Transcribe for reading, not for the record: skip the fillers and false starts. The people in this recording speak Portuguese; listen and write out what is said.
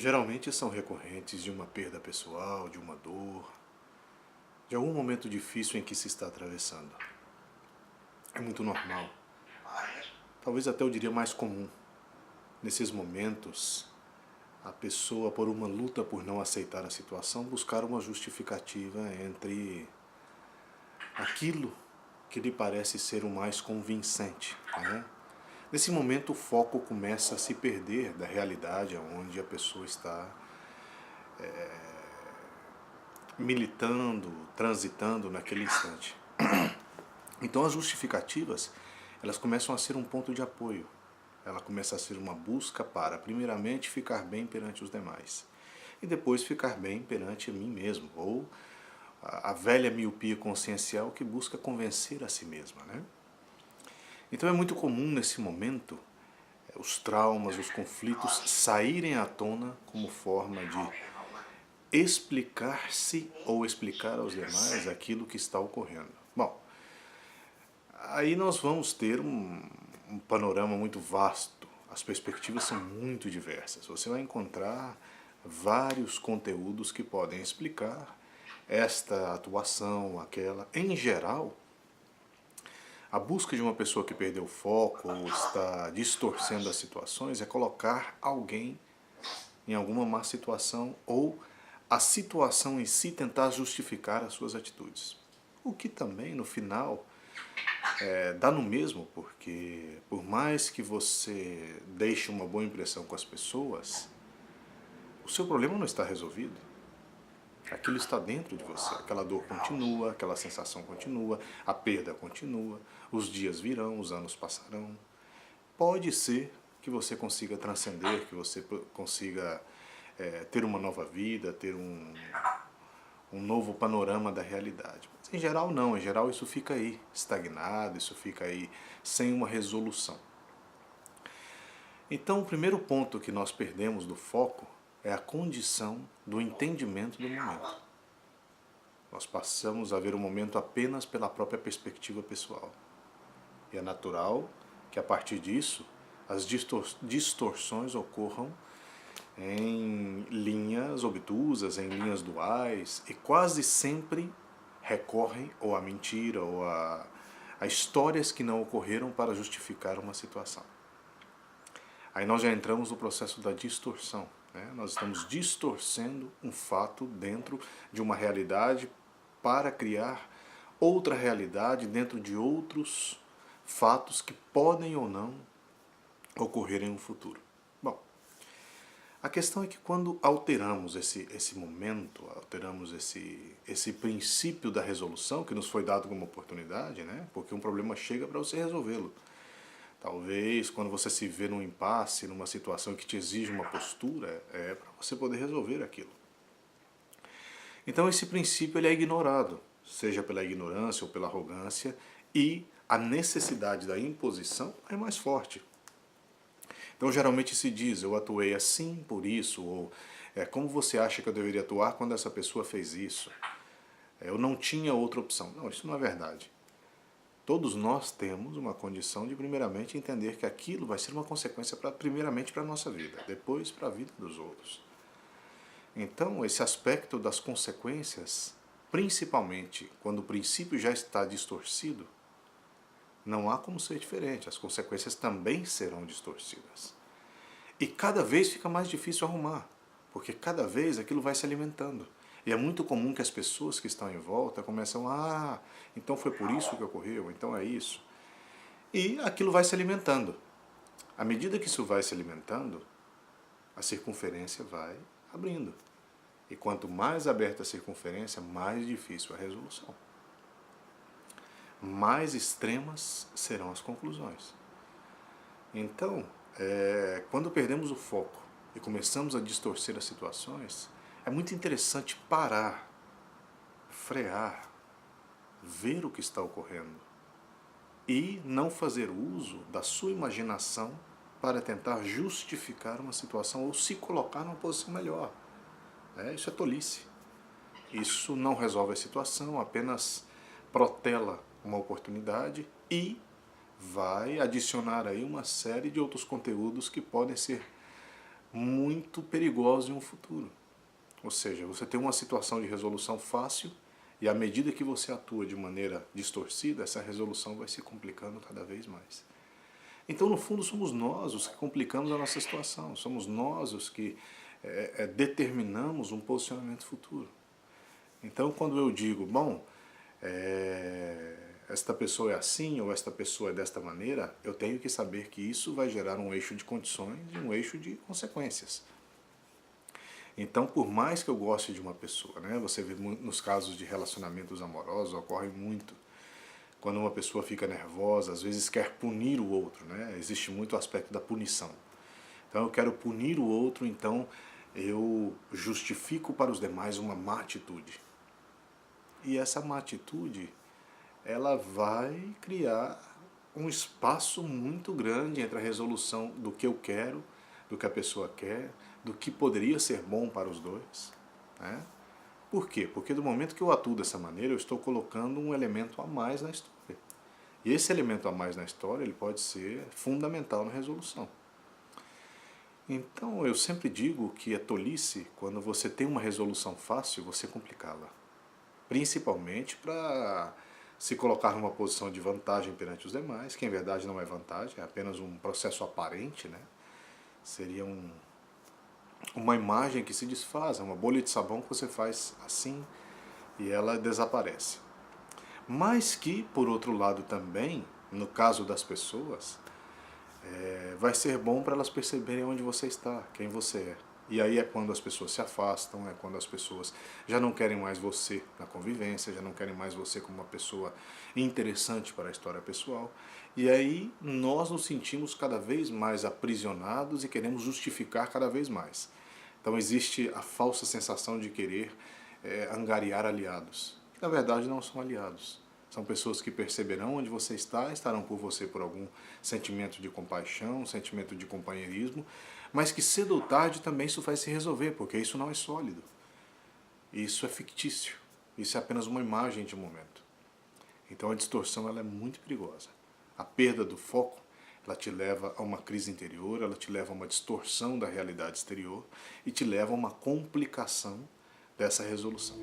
geralmente são recorrentes de uma perda pessoal, de uma dor, de algum momento difícil em que se está atravessando. É muito normal, talvez até eu diria mais comum, nesses momentos, a pessoa, por uma luta por não aceitar a situação, buscar uma justificativa entre aquilo que lhe parece ser o mais convincente, né? Nesse momento o foco começa a se perder da realidade onde a pessoa está militando, transitando naquele instante. Então as justificativas, elas começam a ser um ponto de apoio. Ela começa a ser uma busca para, primeiramente, ficar bem perante os demais. E depois ficar bem perante mim mesmo. Ou a velha miopia consciencial que busca convencer a si mesma, né? Então é muito comum nesse momento os traumas, os conflitos saírem à tona como forma de explicar-se ou explicar aos demais aquilo que está ocorrendo. Bom, aí nós vamos ter um panorama muito vasto, as perspectivas são muito diversas. Você vai encontrar vários conteúdos que podem explicar esta atuação, aquela. Em geral, a busca de uma pessoa que perdeu o foco ou está distorcendo as situações é colocar alguém em alguma má situação ou a situação em si tentar justificar as suas atitudes. O que também, no final, dá no mesmo, porque por mais que você deixe uma boa impressão com as pessoas, o seu problema não está resolvido. Aquilo está dentro de você, aquela dor continua, aquela sensação continua, a perda continua, os dias virão, os anos passarão. Pode ser que você consiga transcender, que você consiga ter uma nova vida, ter um novo panorama da realidade. Mas em geral não, em geral isso fica aí estagnado, isso fica aí sem uma resolução. Então o primeiro ponto que nós perdemos do foco é a condição do entendimento do momento. Nós passamos a ver o momento apenas pela própria perspectiva pessoal. E é natural que a partir disso as distorções ocorram em linhas obtusas, em linhas duais, e quase sempre recorrem ou à mentira ou a histórias que não ocorreram para justificar uma situação. Aí nós já entramos no processo da distorção, né? Nós estamos distorcendo um fato dentro de uma realidade para criar outra realidade dentro de outros fatos que podem ou não ocorrer em um futuro. Bom, a questão é que quando alteramos esse momento, alteramos esse princípio da resolução que nos foi dado como oportunidade, né? Porque um problema chega para você resolvê-lo. Talvez quando você se vê num impasse, numa situação que te exige uma postura, é para você poder resolver aquilo. Então esse princípio ele é ignorado, seja pela ignorância ou pela arrogância, e a necessidade da imposição é mais forte. Então geralmente se diz, eu atuei assim por isso, ou como você acha que eu deveria atuar quando essa pessoa fez isso? Eu não tinha outra opção. Não, isso não é verdade. Todos nós temos uma condição de primeiramente entender que aquilo vai ser uma consequência primeiramente para a nossa vida, depois para a vida dos outros. Então esse aspecto das consequências, principalmente quando o princípio já está distorcido, não há como ser diferente, as consequências também serão distorcidas. E cada vez fica mais difícil arrumar, porque cada vez aquilo vai se alimentando. E é muito comum que as pessoas que estão em volta começam, então foi por isso que ocorreu, então é isso. E aquilo vai se alimentando. À medida que isso vai se alimentando, a circunferência vai abrindo. E quanto mais aberta a circunferência, mais difícil a resolução. Mais extremas serão as conclusões. Então, quando perdemos o foco e começamos a distorcer as situações, é muito interessante parar, frear, ver o que está ocorrendo e não fazer uso da sua imaginação para tentar justificar uma situação ou se colocar numa posição melhor. Isso é tolice. Isso não resolve a situação, apenas protela uma oportunidade e vai adicionar aí uma série de outros conteúdos que podem ser muito perigosos em um futuro. Ou seja, você tem uma situação de resolução fácil e à medida que você atua de maneira distorcida, essa resolução vai se complicando cada vez mais. Então, no fundo, somos nós os que complicamos a nossa situação, somos nós os que determinamos um posicionamento futuro. Então, quando eu digo, bom, esta pessoa é assim ou esta pessoa é desta maneira, eu tenho que saber que isso vai gerar um eixo de condições e um eixo de consequências. Então, por mais que eu goste de uma pessoa, né, você vê nos casos de relacionamentos amorosos, ocorre muito. Quando uma pessoa fica nervosa, às vezes quer punir o outro, né? Existe muito o aspecto da punição. Então eu quero punir o outro, então eu justifico para os demais uma má atitude. E essa má atitude, ela vai criar um espaço muito grande entre a resolução do que eu quero, do que a pessoa quer, do que poderia ser bom para os dois, né? Por quê? Porque do momento que eu atuo dessa maneira, eu estou colocando um elemento a mais na história. E esse elemento a mais na história, ele pode ser fundamental na resolução. Então, eu sempre digo que é tolice quando você tem uma resolução fácil, você complicá-la. Principalmente para se colocar numa posição de vantagem perante os demais, que em verdade não é vantagem, é apenas um processo aparente, né? Seria uma imagem que se desfaz, é uma bolha de sabão que você faz assim e ela desaparece. Mas que, por outro lado também, no caso das pessoas, vai ser bom para elas perceberem onde você está, quem você é. E aí é quando as pessoas se afastam, é quando as pessoas já não querem mais você na convivência, já não querem mais você como uma pessoa interessante para a história pessoal. E aí nós nos sentimos cada vez mais aprisionados e queremos justificar cada vez mais. Então existe a falsa sensação de querer angariar aliados, que na verdade não são aliados. São pessoas que perceberão onde você está, estarão por você por algum sentimento de compaixão, sentimento de companheirismo, mas que cedo ou tarde também isso vai se resolver, porque isso não é sólido. Isso é fictício. Isso é apenas uma imagem de momento. Então a distorção ela é muito perigosa. A perda do foco, ela te leva a uma crise interior, ela te leva a uma distorção da realidade exterior e te leva a uma complicação dessa resolução.